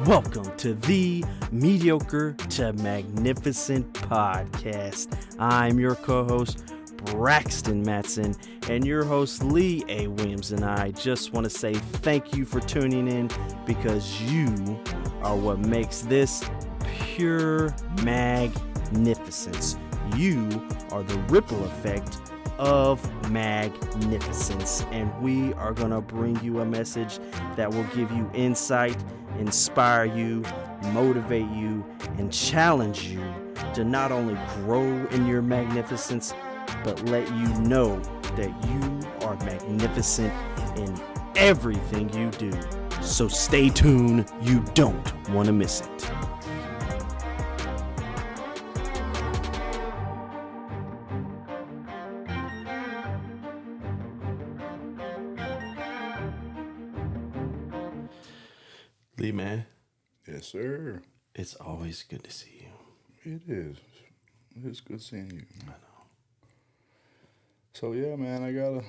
Welcome to the Mediocre to Magnificent podcast. I'm your co-host, Braxton Matson, and your host, Lee A. Williams, and I just want to say thank you for tuning in because you are what makes this pure magnificence. You are the ripple effect of magnificence, and we are going to bring you a message that will give you insight, inspire you, motivate you, and challenge you to not only grow in your magnificence, but let you know that you are magnificent in everything you do. So stay tuned, you don't want to miss it. Lee, man, Yes, sir. it's always good to see you. It is. It's good seeing you. I know. So yeah, man, I got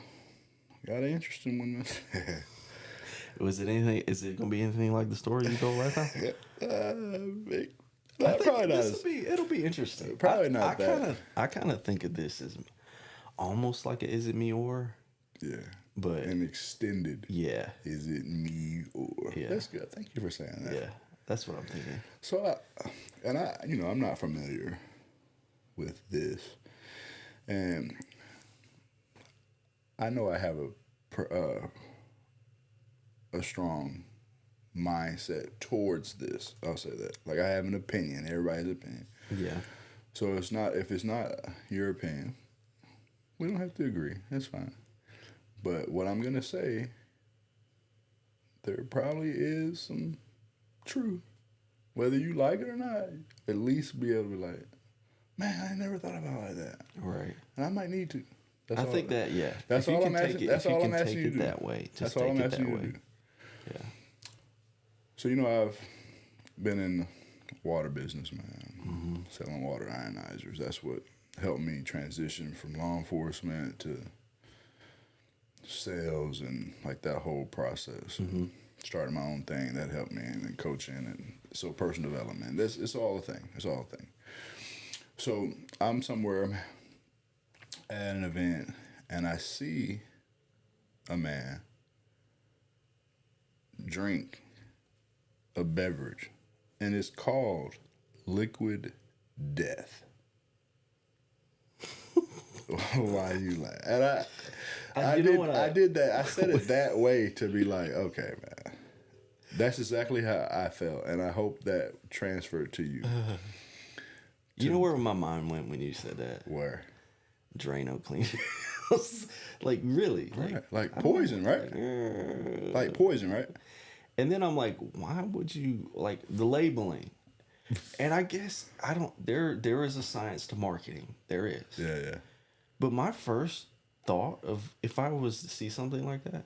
an interesting one. Was it anything? Is it gonna be anything like the story you told last time? Probably not. It'll be interesting. Probably not that. I kind of think of this as almost like a Is It Me Or? Yeah, But an extended. yeah, Is it me or? Yeah. That's good. Thank you for saying that. yeah, that's what I'm thinking. So I'm not familiar with this, and I know I have a strong mindset towards this. I'll say that. Like I have an opinion. Everybody has an opinion. Yeah, So if it's not your opinion, we don't have to agree. That's fine. But what I'm gonna say, there probably is some truth. Whether you like it or not, at least be able to be like, man, I never thought about it like that. right. And I might need to. I think that That's If you all can I'm take asking. it- That's if you all can I'm asking take you it to do. that way. Just That's all take I'm it asking that you to way. do. Yeah. So I've been in the water business, man, selling water ionizers. That's what helped me transition from law enforcement to sales and like that whole process. Starting my own thing that helped me, and then coaching, and so personal development. It's all a thing. It's all a thing. So I'm somewhere at an event, and I see a man drink a beverage, and it's called liquid death. Why you laugh? And I did that. I said it that way to be like, okay, man, that's exactly how I felt, and I hope that transferred to you. You know where my mind went when you said that? Where? Drano clean. Like really, Like poison, right? Like poison, right? And then I'm like, why would you like the labeling? And I guess I don't. There is a science to marketing. There is. Yeah. But my first thought of if I was to see something like that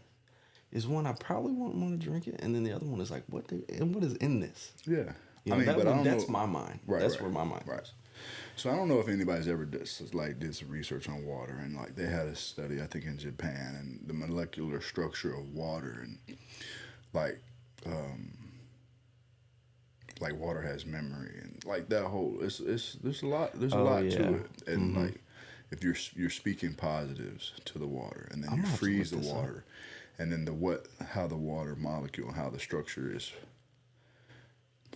is one, I probably wouldn't want to drink it, and then the other one is like, what is in this? Yeah. You know, that's my mind. Right, That's right, where my mind right. is. So I don't know if anybody's ever did some research on water, and like they had a study, I think in Japan, and the molecular structure of water, and like water has memory, and like that whole there's a lot to it, and like if you're speaking positives to the water, and then you freeze the water, and then how the water molecule, how the structure is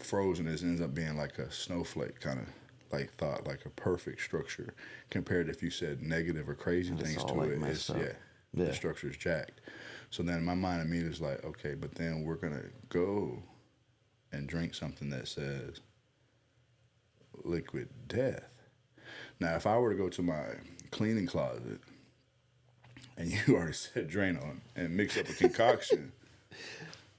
frozen, it ends up being like a snowflake kind of like thought, like a perfect structure compared to if you said negative or crazy things to like it. messed up. The structure's jacked. So then my mind immediately is like, okay, but then we're gonna go and drink something that says liquid death. Now, if I were to go to my cleaning closet and you already said Drano and mix up a concoction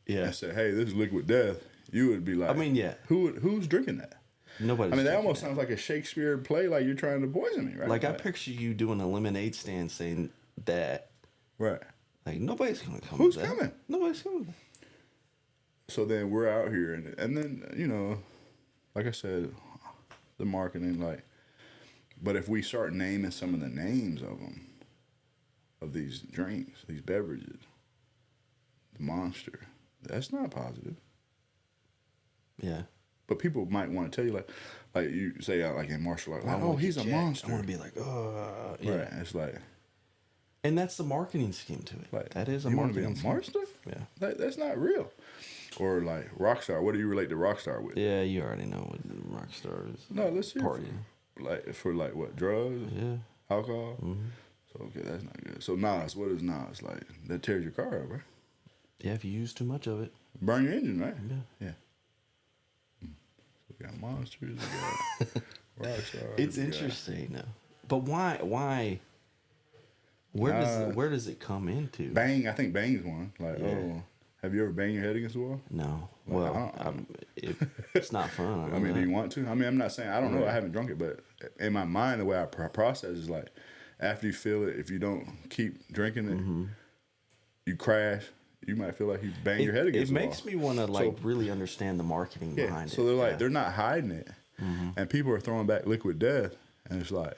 and said, hey, this is liquid death, you would be like, I mean, yeah. Who's drinking that? Nobody's. I mean, that drinking almost sounds like a Shakespeare play, like you're trying to poison me, right? Like I picture you doing a lemonade stand saying that. Right. Like nobody's gonna come. Who's to that. coming? Nobody's coming. So then we're out here, and then like I said, the marketing, like, but if we start naming some of the names of them, of these drinks, these beverages, the Monster, that's not positive. Yeah. But people might want to tell you like you say like in martial arts, like, oh, he's a monster. I want to be like, yeah. Right. It's like, and that's the marketing scheme to it. like That is a you want to marketing be a scheme. monster? Yeah. That's not real. Or like Rockstar. What do you relate to Rockstar with? Yeah, you already know what the rock star is. No, let's hear party. For what, drugs? Yeah. Alcohol? Mm-hmm. So okay, that's not good. So Nas, what is Nas? Like that tears your car up, right? Yeah, if you use too much of it. Burn your engine, right? Yeah. So we got monsters, we got Rockstar. It's interesting though. But why where does it come into? Bang, I think Bang's one. Like, Yeah. oh, have you ever banged your head against the wall? No. Well, Well, it's not fun. I mean, do you want to? I mean, I'm not saying, I don't know, I haven't drunk it, but in my mind, the way I process is like, after you feel it, if you don't keep drinking it, you crash, you might feel like you bang your head against the wall. It makes me want to really understand the marketing behind it. So they're like, they're not hiding it. And people are throwing back liquid death, and it's like,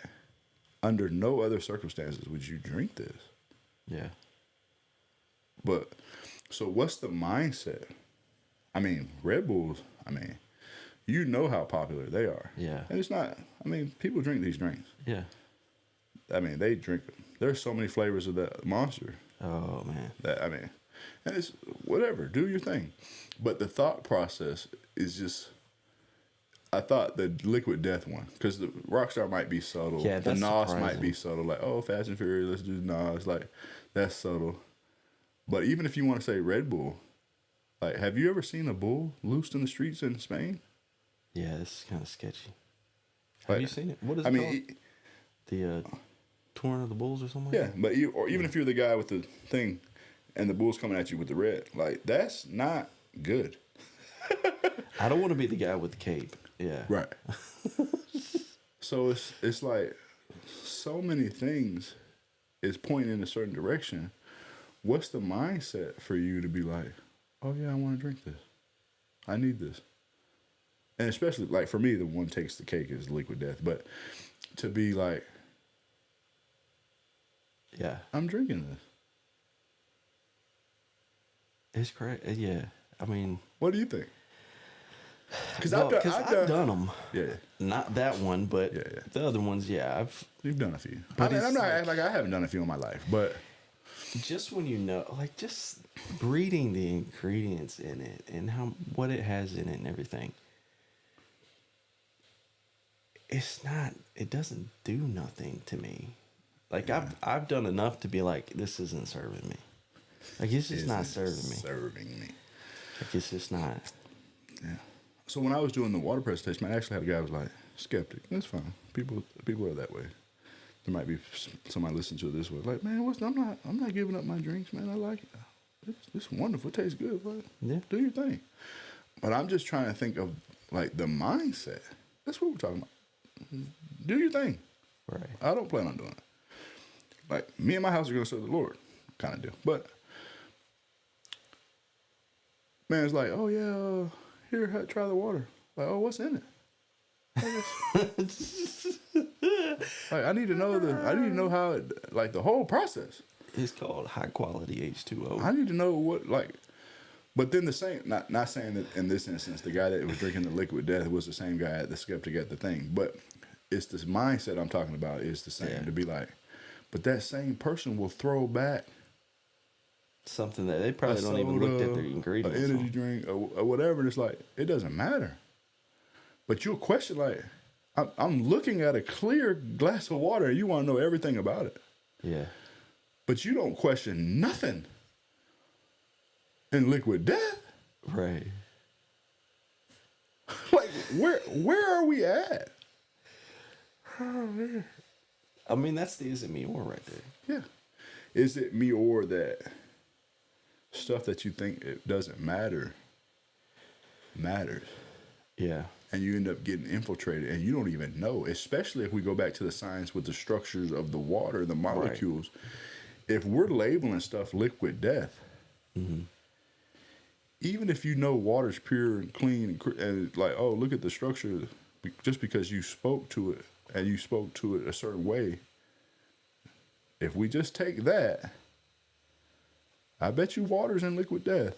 under no other circumstances would you drink this. Yeah. But, so what's the mindset? I mean, Red Bulls, you know how popular they are. Yeah. And it's not, people drink these drinks. Yeah. They drink them. There's so many flavors of that Monster. Oh, man. And it's whatever, do your thing. But the thought process is just, I thought the Liquid Death one, because the Rockstar might be subtle. Yeah, the that's Nas surprising. might be subtle. Like, oh, Fast and Furious, let's do Nas. Like, that's subtle. But even if you want to say Red Bull, like, have you ever seen a bull loosed in the streets in Spain? Yeah, this is kind of sketchy. Have you seen it? What is it called? The Torrent of the Bulls or something like yeah, that? but even if you're the guy with the thing and the bull's coming at you with the red, like, that's not good. I don't want to be the guy with the cape. Yeah. Right. So it's like so many things is pointing in a certain direction. What's the mindset for you to be like, oh yeah, I want to drink this. I need this. And especially like for me, the one takes the cake is Liquid Death. But to be like, Yeah. I'm drinking this. It's correct. Yeah. I mean, What do you think? Because I've done them. Yeah. Not that one, but Yeah. the other ones, yeah. You've done a few. But I'm it's not acting like I haven't done a few in my life, but Just when you know, just reading the ingredients in it and what it has in it and everything, it doesn't do nothing to me. Like, I've done enough to be like, this isn't serving me. Like, it's just not serving me. Like, it's just not. Yeah. So when I was doing the water presentation, I actually had a guy who was like, skeptic. That's fine. People are that way. There might be somebody listening to it this way. Like, man, I'm not giving up my drinks, man. I like it. It's wonderful. It tastes good, but Yeah. do your thing. But I'm just trying to think of, like, the mindset. That's what we're talking about. Do your thing. Right. I don't plan on doing it. Like, me and my house are going to serve the Lord. Kind of do. But, man, it's like, oh, yeah, here, try the water. Like, oh, what's in it? Like, I need to know how it, like, the whole process. It's called high quality H2O. I need to know what, like, but then the same, not saying that in this instance, the guy that was drinking the Liquid Death was the same guy, the skeptic at the thing, but it's this mindset I'm talking about is the same, to be like, but that same person will throw back something that they probably don't even look at the ingredients. An energy drink or whatever, and it's like, it doesn't matter. But you'll question, like, I'm looking at a clear glass of water and you want to know everything about it. Yeah. But you don't question nothing in Liquid Death. Right. Like, where are we at? Oh, man. I mean, that's the is it me or right there. Yeah. Is it me or that stuff that you think it doesn't matter matters? Yeah. And you end up getting infiltrated and you don't even know, especially if we go back to the science with the structures of the water, the molecules. Right. If we're labeling stuff Liquid Death, even if you know water's pure and clean and like, oh, look at the structure, just because you spoke to it and you spoke to it a certain way, if we just take that, I bet you water's in Liquid Death.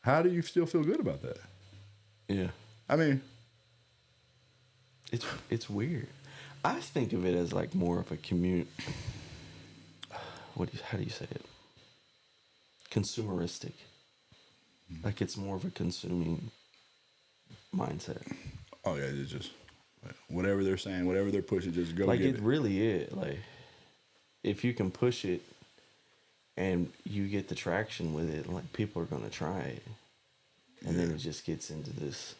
How do you still feel good about that? Yeah. I mean, It's weird. I think of it as like more of a how do you say it? Consumeristic. Like it's more of a consuming mindset. oh yeah, it's just whatever they're saying, whatever they're pushing, just go Like get it really is. Like if you can push it and you get the traction with it, like people are gonna try it. And then it just gets into this,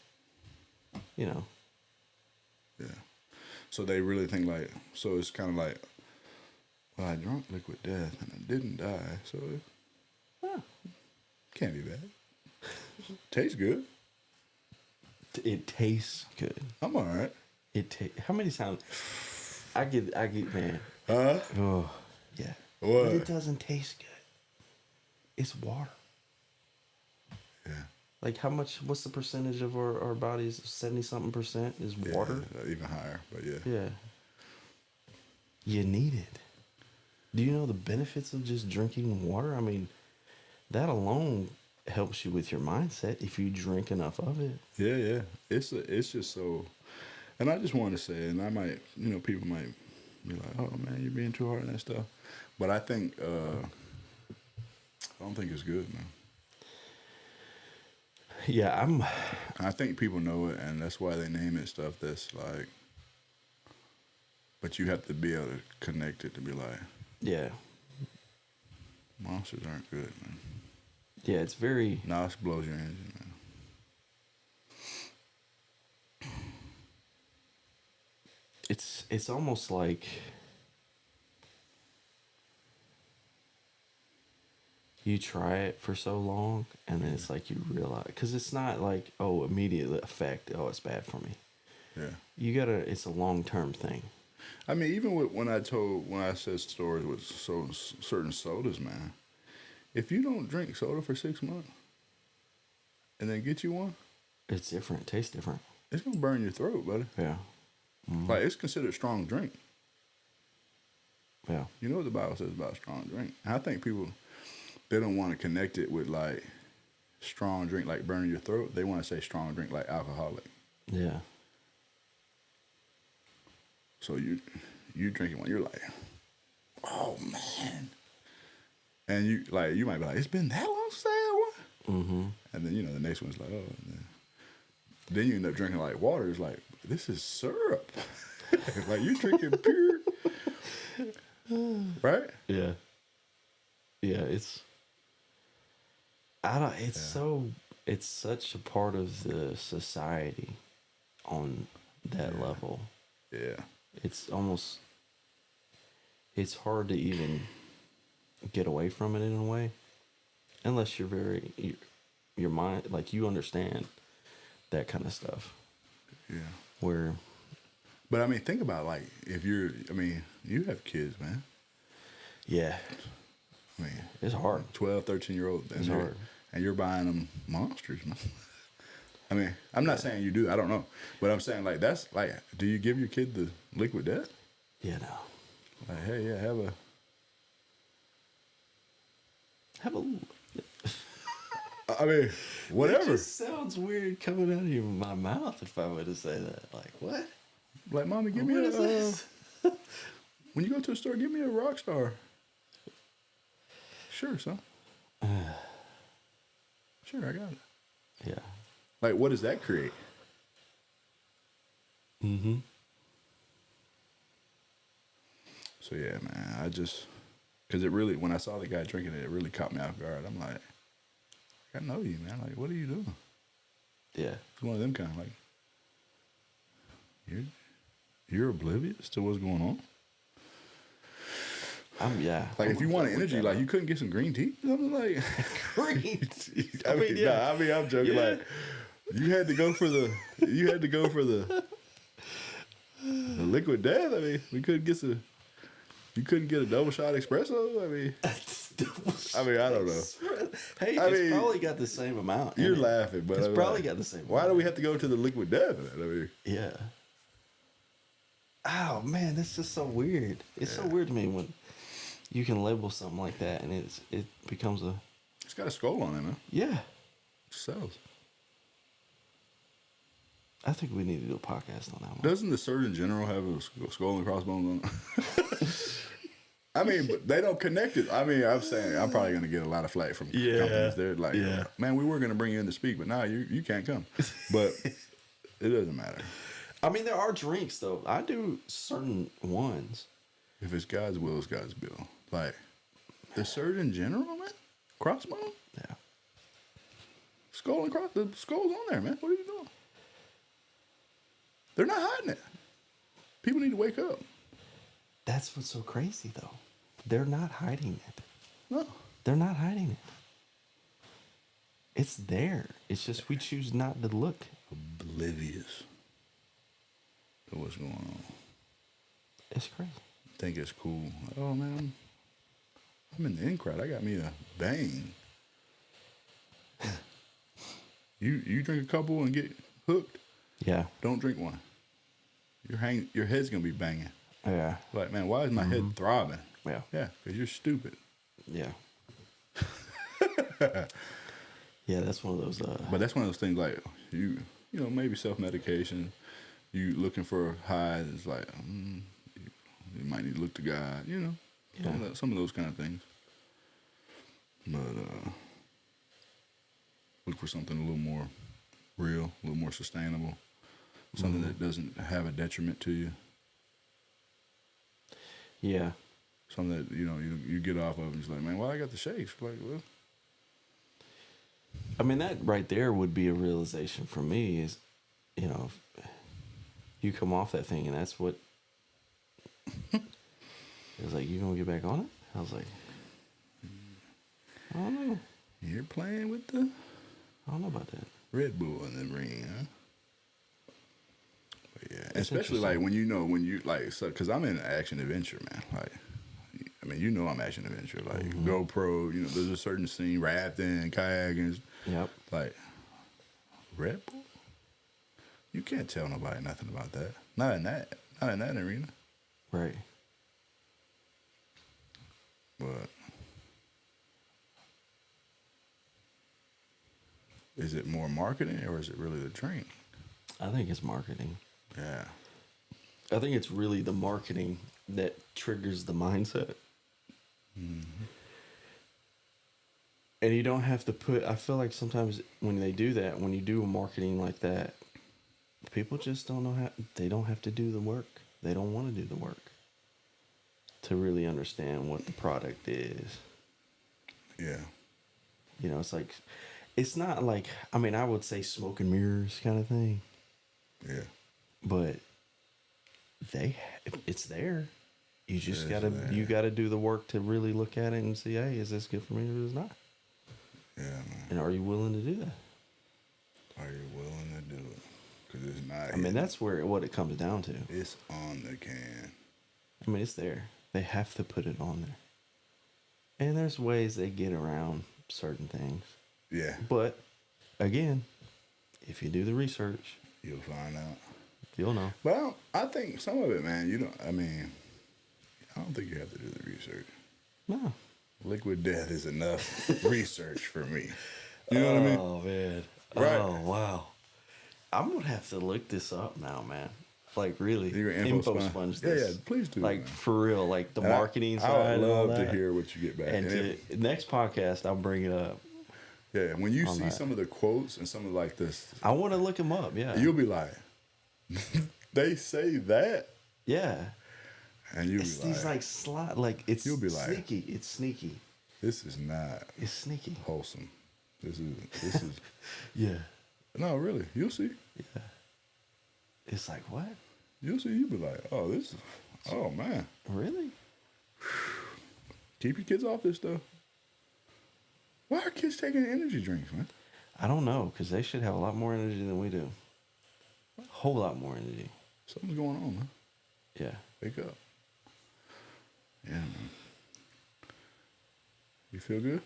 you know. Yeah. So they really think like, so it's kind of like, well, I drank liquid death and I didn't die, so it can't be bad. Tastes good. It tastes good. I'm all right. How many times I get man. Huh? Oh, yeah. What? But it doesn't taste good. It's water. Yeah. Like what's the percentage of our bodies? 70-something% is water. Even higher, but yeah. Yeah. You need it. Do you know the benefits of just drinking water? I mean, that alone helps you with your mindset if you drink enough of it. Yeah. It's just so, and I just want to say, and I might, people might be like, oh man, you're being too hard on that stuff. But I think, I don't think it's good, man. Yeah, I think people know it, and that's why they name it stuff that's like, but you have to be able to connect it to be like, yeah. Monsters aren't good, man. Yeah, it's very... Nos blows your engine, man. It's almost like you try it for so long, and then it's like you realize... Because it's not like, oh, immediate effect, oh, it's bad for me. Yeah. It's a long-term thing. I mean, even when I said stories with certain sodas, man, if you don't drink soda for 6 months and then get you one, it's different. It tastes different. It's gonna burn your throat, buddy. Yeah. Mm-hmm. Like it's considered strong drink. Yeah. You know what the Bible says about strong drink. And I think people, they don't want to connect it with like strong drink, like burning your throat. They want to say strong drink, like alcoholic. Yeah. So you drinking one, you're like, oh man. And you might be like, it's been that long since I had one? Mm-hmm. And then, the next one's like, oh. And then you end up drinking like water. It's like, this is syrup. Like you drinking pure. Right? Yeah. Yeah, it's such a part of the society on that level. Yeah. It's hard to even get away from it in a way, unless you're your mind, like you understand that kind of stuff. Yeah. But I mean, think about like, you have kids, man. Yeah. I mean, it's hard. 12, 13-year-old. It's hard. And you're buying them monsters, man. I mean, I'm not saying you do. I don't know. But I'm saying, like, that's, like, do you give your kid the liquid death? Yeah, no. Like, hey, yeah, have a... I mean, whatever. It just sounds weird coming out of my mouth if I were to say that. Like, what? Like, Mommy, give me this? When you go to the store, give me a Rockstar. Sure, son. Sure, I got it. Yeah. Like, what does that create? Mm-hmm. So, yeah, man, because it really, when I saw the guy drinking it, it really caught me off guard. I'm like, I know you, man. Like, what are you doing? Yeah. It's one of them kind of like, you're oblivious to what's going on? Yeah. Like, if you want energy, like, you couldn't get some green tea? Something like... Green tea? I'm joking. Yeah. Like, you had to go for the liquid death. I mean, you couldn't get a double shot espresso. I mean, I don't know. Hey, it's probably got the same amount. You're laughing, but it's probably got the same. Why do we have to go to the liquid death? I mean, yeah. Oh man, that's just so weird. It's so weird to me when you can label something like that and it becomes a... It's got a skull on it, man. Yeah. It sells. I think we need to do a podcast on that one. Doesn't the Surgeon General have a skull and crossbones on it? I mean, but they don't connect it. I mean, I'm saying I'm probably going to get a lot of flack from companies. They're like, man, we were going to bring you in to speak, but now you can't come. But it doesn't matter. I mean, there are drinks, though. I do certain ones. If it's God's will, it's God's bill. Like, the Surgeon General, man? Crossbone? Yeah. Skull and cross. The skull's on there, man. What are you doing? They're not hiding it. People need to wake up. That's what's so crazy, though. They're not hiding it. No. They're not hiding it. It's there. It's just we choose not to look. Oblivious to what's going on. It's crazy. I think it's cool. Oh, man. I'm in the in crowd. I got me a bang. You drink a couple and get hooked. Yeah. Don't drink one. Your head's gonna be banging. Yeah. Like, man, why is my head throbbing? Yeah. Yeah, because you're stupid. Yeah. Yeah, that's one of those. But that's one of those things like you know, maybe self-medication. You looking for a high. It's like you might need to look to God. You know, some of those kind of things. But look for something a little more real, a little more sustainable, something that doesn't have a detriment to you. Yeah. Something that, you know, you get off of and it's like, man, well, I got the shakes. Like, well. I mean, that right there would be a realization for me is, you know, if you come off that thing and that's what, it was like, you gonna get back on it? I was like, I don't know. You're playing with the I don't know about that. Red Bull in the ring, huh? But yeah, That's especially like when you like, so, cause I'm in action adventure, man. Like, I mean, you know, I'm action adventure, like GoPro. You know, there's a certain scene, rafting, kayaking. Yep. Like, Red Bull. You can't tell nobody nothing about that. Not in that arena. Right. But is it more marketing or is it really the drink? I think it's marketing. Yeah. I think it's really the marketing that triggers the mindset. Mm-hmm. And you don't have to put, I feel like sometimes when they do that, when you do a marketing like that, people just don't know how, they don't have to do the work. They don't want to do the work to really understand what the product is. Yeah. You know, it's like, it's not like, I mean, I would say smoke and mirrors kind of thing. Yeah. But it's there. You just you gotta do the work to really look at it and see, hey, is this good for me or is it not? Yeah, man. And are you willing to do that? Are you willing to do it? Because it's not. I mean, that's what it comes down to. It's on the can. I mean, it's there. They have to put it on there. And there's ways they get around certain things. Yeah. But again, if you do the research, You'll find out. you'll know. Well, I think some of it, man, I don't think you have to do the research. No. Liquid death is enough research for me. You know what I mean? Oh, man. Right. Oh, wow. I'm going to have to look this up now, man. Like, really. You're gonna info sponge this. Yeah, please do. Like, man. for real. Like, the marketing side. I would and all love to that. hear what you get back. And next podcast, I'll bring it up. Yeah, when you see that. some of the quotes and some of like this, I want to look them up, yeah. you'll be like, they say that? Yeah. And you'll It's be these, like, it's You'll be like- sneaky. It's sneaky. this is not It's sneaky. wholesome. This is, Yeah. no, really. You'll see. Yeah. It's like, what? You'll see. You'll be like, oh, man. Really? Keep your kids off this stuff. Why are kids taking energy drinks, man? I don't know, because they should have a lot more energy than we do. A whole lot more energy. Something's going on, man. Yeah. Wake up. Yeah, man. You feel good?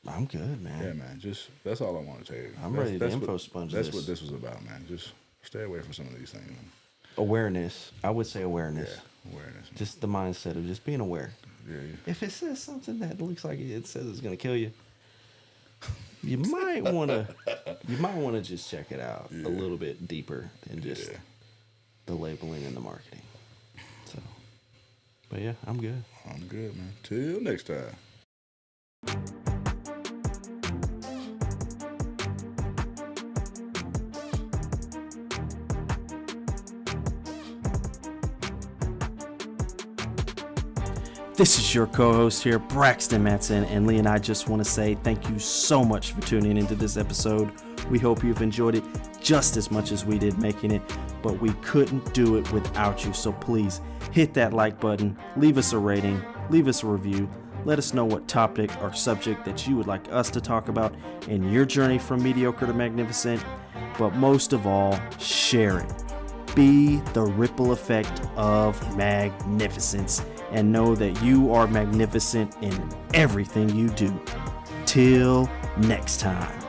I'm good, man. Yeah, man. That's all I want to tell you. I'm ready to info sponge That's this. what this was about, man. Just stay away from some of these things, man. Awareness. I would say awareness. Yeah, awareness. Man. Just the mindset of just being aware. Yeah. If it says something that looks like it says it's going to kill you, you might want to just check it out a little bit deeper than just the labeling and the marketing. So, but yeah, I'm good. I'm good, man. Till next time. This is your co-host here, Braxton Matson, and Lee and I just want to say thank you so much for tuning into this episode. We hope you've enjoyed it just as much as we did making it, but we couldn't do it without you. So please hit that like button, leave us a rating, leave us a review. Let us know what topic or subject that you would like us to talk about in your journey from mediocre to magnificent. But most of all, share it. Be the ripple effect of magnificence and know that you are magnificent in everything you do. Till next time.